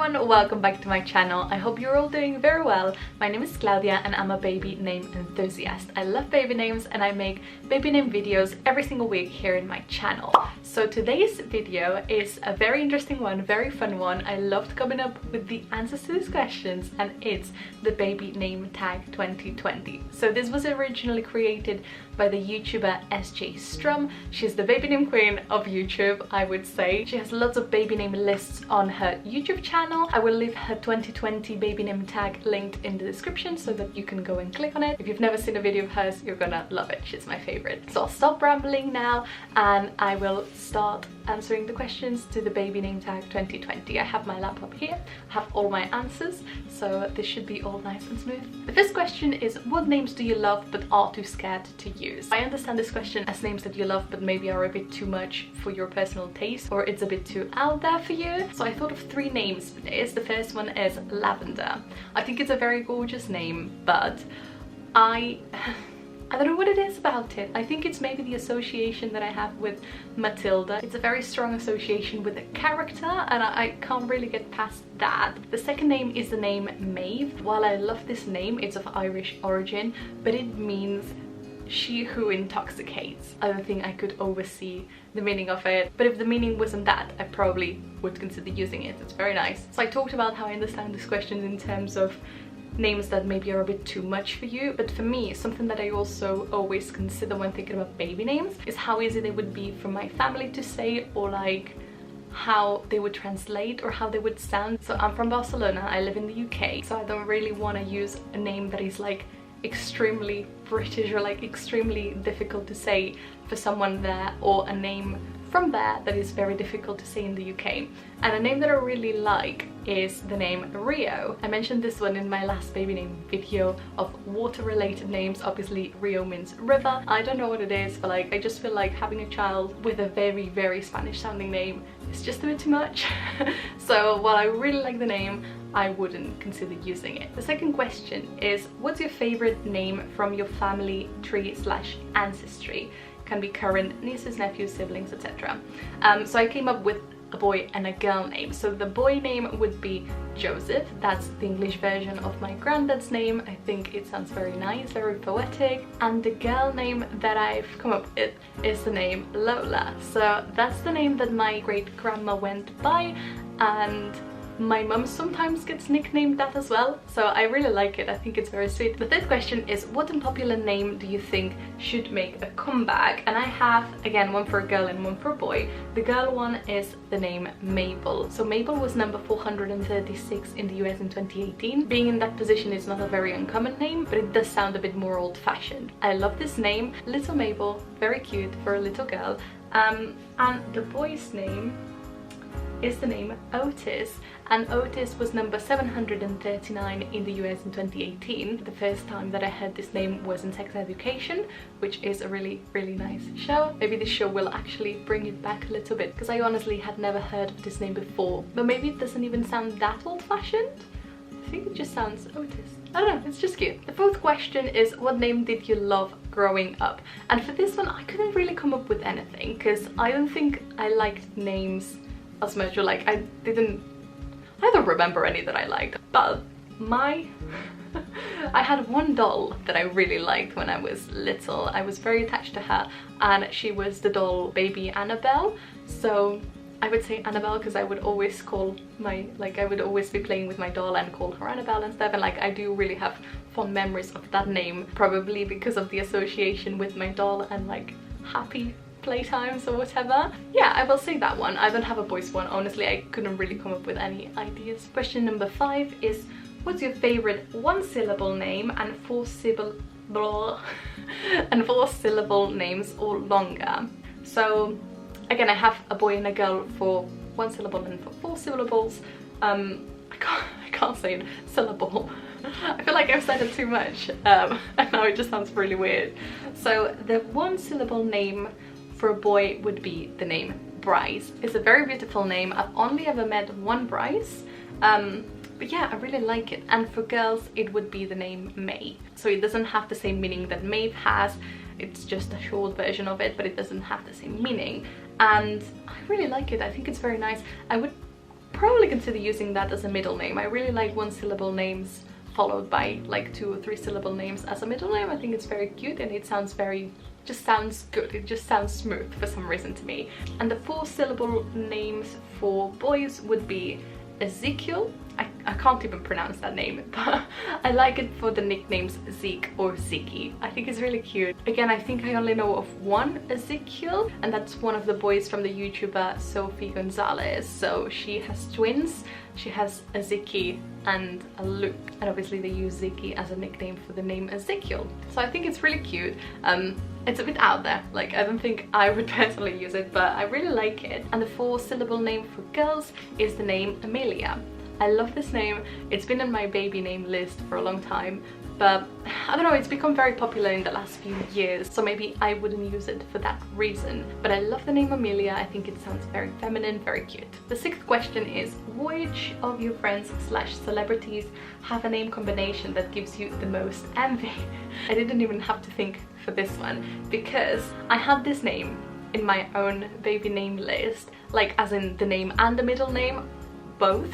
everyone, welcome back to my channel. I hope you're all doing very well. My name is Claudia and I'm a baby name enthusiast. I love baby names and I make baby name videos every single week here in my channel. So today's video is a very interesting one, very fun one. I loved coming up with the answers to these questions and it's the baby name tag 2020. So this was originally created by the YouTuber SJ Strum. She's the baby name queen of YouTube, I would say. She has lots of baby name lists on her YouTube channel. I will leave her 2020 baby name tag linked in the description so that you can go and click on it. If you've never seen a video of hers, you're gonna love it. She's my favorite. So I'll stop rambling now and I will start answering the questions to the baby name tag 2020. I have my laptop here, I have all my answers, so this should be all nice and smooth. The first question is, what names do you love but are too scared to use? I understand this question as names that you love but maybe are a bit too much for your personal taste, or it's a bit too out there for you. So I thought of 3 names for this. The first one is Lavender. I think it's a very gorgeous name, but I don't know what it is about it. I think it's maybe the association that I have with Matilda. It's a very strong association with a character and I can't really get past that. The second name is the name Maeve. While I love this name, it's of Irish origin, but it means she who intoxicates. I don't think I could oversee the meaning of it, but if the meaning wasn't that, I probably would consider using it. It's very nice. So I talked about how I understand this question in terms of names that maybe are a bit too much for you, but for me, something that I also always consider when thinking about baby names is how easy they would be for my family to say, or like how they would translate or how they would sound. So I'm from Barcelona, I live in the UK, so I don't really want to use a name that is like extremely British or like extremely difficult to say for someone there, or a name from there that is very difficult to say in the UK. And a name that I really like is the name Rio. I mentioned this one in my last baby name video of water related names. Obviously Rio means river. I don't know what it is, but like I just feel like having a child with a very Spanish sounding name is just a bit too much. So while I really like the name, I wouldn't consider using it. The second question is, what's your favorite name from your family tree / ancestry? Can be current, nieces, nephews, siblings, etc. So I came up with a boy and a girl name. So the boy name would be Joseph. That's the English version of my granddad's name. I think it sounds very nice, very poetic. And the girl name that I've come up with is the name Lola. So that's the name that my great grandma went by, and my mum sometimes gets nicknamed that as well, so I really like it. I think it's very sweet. The third question is, what unpopular name do you think should make a comeback? And I have, again, one for a girl and one for a boy. The girl one is the name Mabel. So Mabel was number 436 in the US in 2018. Being in that position is not a very uncommon name, but it does sound a bit more old-fashioned. I love this name, Little Mabel, very cute for a little girl. And the boy's name is the name Otis, and Otis was number 739 in the US in 2018. The first time that I heard this name was in Sex Education, which is a really nice show. Maybe this show will actually bring it back a little bit, because I honestly had never heard of this name before, but maybe it doesn't even sound that old-fashioned. I think it just sounds Otis. I don't know, it's just cute. The fourth question is, what name did you love growing up? And for this one, I couldn't really come up with anything, because I don't think I liked names as much, or like I don't remember any that I liked, but I had one doll that I really liked when I was little. I was very attached to her, and she was the doll baby Annabelle. So I would say Annabelle because I would always call I would always be playing with my doll and call her Annabelle and stuff, and like I do really have fond memories of that name, probably because of the association with my doll and like happy playtimes or whatever. Yeah, I will say that one. I don't have a boys one. Honestly, I couldn't really come up with any ideas. Question number 5 is, what's your favorite 1-syllable name and 4-syllable names or longer? So again, I have a boy and a girl for 1 syllable and for 4 syllables. I can't say it. Syllable. I feel like I've said it too much, and now it just sounds really weird. So the 1-syllable name for a boy would be the name Bryce. It's a very beautiful name. I've only ever met one Bryce, but yeah, I really like it. And for girls, it would be the name May. So it doesn't have the same meaning that Maeve has. It's just a short version of it, but it doesn't have the same meaning. And I really like it. I think it's very nice. I would probably consider using that as a middle name. I really like one syllable names followed by like 2 or 3 syllable names as a middle name. I think it's very cute and it sounds very, just sounds good. It just sounds smooth for some reason to me. And the 4 syllable names for boys would be Ezekiel. I can't even pronounce that name, but I like it for the nicknames Zeke or Ziki. I think it's really cute. Again, I think I only know of one Ezekiel, and that's one of the boys from the YouTuber Sophie Gonzalez. So she has twins. She has a Ziki and a Luke, and obviously they use Ziki as a nickname for the name Ezekiel. So I think it's really cute. It's a bit out there, like I don't think I would personally use it, but I really like it. And the 4 syllable name for girls is the name Amelia. I love this name. It's been on my baby name list for a long time, but I don't know, it's become very popular in the last few years, so maybe I wouldn't use it for that reason. But I love the name Amelia. I think it sounds very feminine, very cute. The 6th question is, which of your friends / celebrities have a name combination that gives you the most envy? I didn't even have to think for this one, because I had this name in my own baby name list, like as in the name and the middle name, both.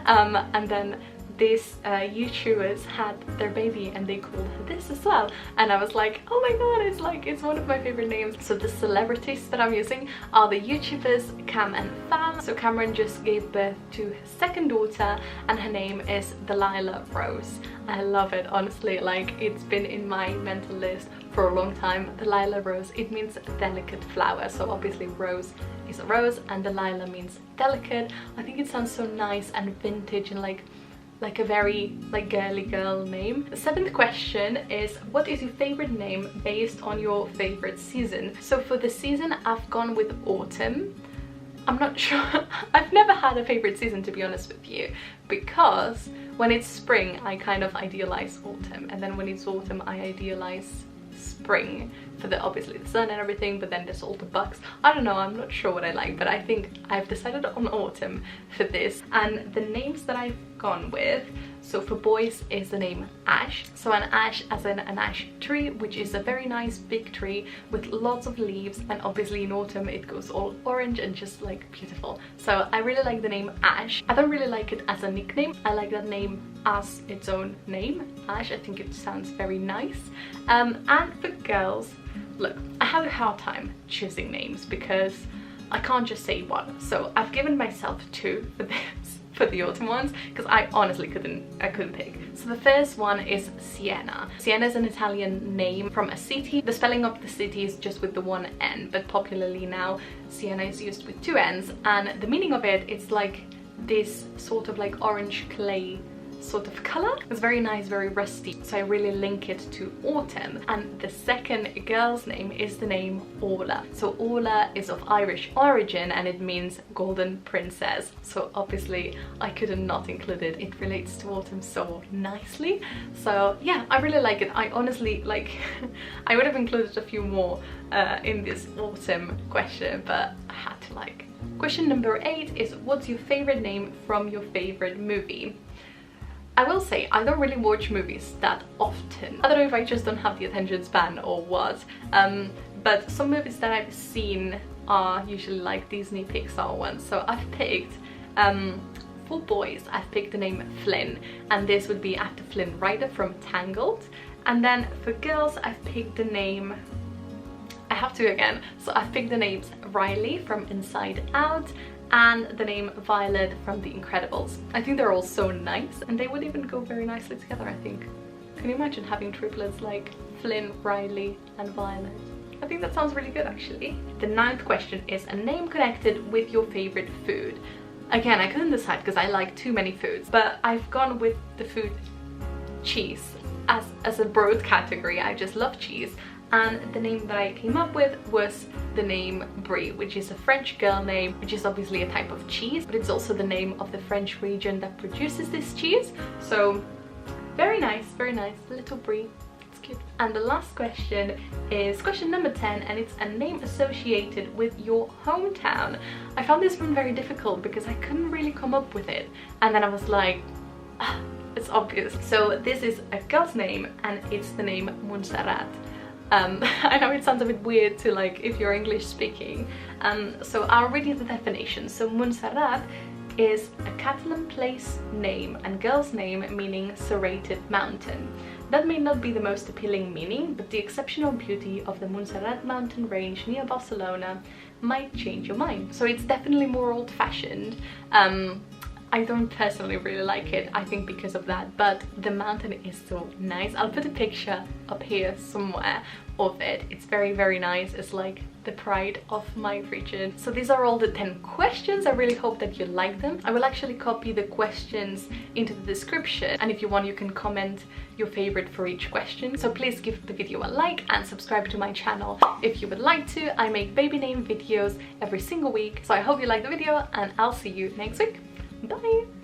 And then these YouTubers had their baby and they called her this as well, and I was like, oh my god, it's one of my favorite names. So the celebrities that I'm using are the YouTubers Cam and Fan. So Cameron just gave birth to his 2nd daughter and her name is Delilah Rose. I love it, honestly, like it's been in my mental list for a long time. Delilah Rose, it means delicate flower, so obviously rose is a rose and Delilah means delicate. I think it sounds so nice and vintage and like a very like girly girl name. The 7th question is, what is your favorite name based on your favorite season? So for the season I've gone with autumn. I'm not sure. I've never had a favorite season, to be honest with you, because when it's spring I kind of idealize autumn, and then when it's autumn I idealize spring for the obviously the sun and everything, but then there's all the bugs. I don't know, I'm not sure what I like, but I think I've decided on autumn for this. And the names that I've gone with, so for boys is the name Ash. So an ash as in an ash tree, which is a very nice big tree with lots of leaves, and obviously in autumn it goes all orange and just like beautiful. So I really like the name Ash. I don't really like it as a nickname. I like that name as its own name, Ash. I think it sounds very nice. And for girls, look, I have a hard time choosing names because I can't just say one. So I've given myself 2 for this, for the autumn ones, because I honestly couldn't pick. So the first one is Siena. Siena is an Italian name from a city. The spelling of the city is just with the 1 N, but popularly now Siena is used with 2 N's, and the meaning of it is like this sort of like orange clay sort of color. It's very nice, very rusty, so I really link it to autumn. And the second girl's name is the name Orla. So Orla is of Irish origin and it means golden princess, so obviously I couldn't not include it. It relates to autumn so nicely. So yeah, I really like it. I honestly like I would have included a few more in this autumn question, but I had to like. Question number 8 is, what's your favorite name from your favorite movie? I will say I don't really watch movies that often. I don't know if I just don't have the attention span or what, but some movies that I've seen are usually like Disney Pixar ones. So I've picked, for boys, I've picked the name Flynn, and this would be after Flynn Rider from Tangled. And then for girls I've picked the name, I have to again, so I've picked the names Riley from Inside Out and the name Violet from The Incredibles. I think they're all so nice, and they would even go very nicely together, I think. Can you imagine having triplets like Flynn, Riley and Violet? I think that sounds really good, actually. The 9th question is a name connected with your favorite food. Again, I couldn't decide because I like too many foods, but I've gone with the food cheese as a broad category. I just love cheese. And the name that I came up with was the name Brie, which is a French girl name, which is obviously a type of cheese, but it's also the name of the French region that produces this cheese. So very nice, little Brie. It's cute. And the last question is question number 10, and it's a name associated with your hometown. I found this one very difficult because I couldn't really come up with it, and then I was like, it's obvious. So this is a girl's name and it's the name Montserrat. I know it sounds a bit weird to like if you're English speaking, so I'll read you the definition. So Montserrat is a Catalan place name and girl's name meaning serrated mountain. That may not be the most appealing meaning, but the exceptional beauty of the Montserrat mountain range near Barcelona might change your mind. So it's definitely more old-fashioned. I don't personally really like it, I think because of that, but the mountain is so nice. I'll put a picture up here somewhere of it. It's very, very nice. It's like the pride of my region. So these are all the 10 questions. I really hope that you like them. I will actually copy the questions into the description, and if you want you can comment your favorite for each question. So please give the video a like and subscribe to my channel if you would like to. I make baby name videos every single week, so I hope you like the video and I'll see you next week. Bye!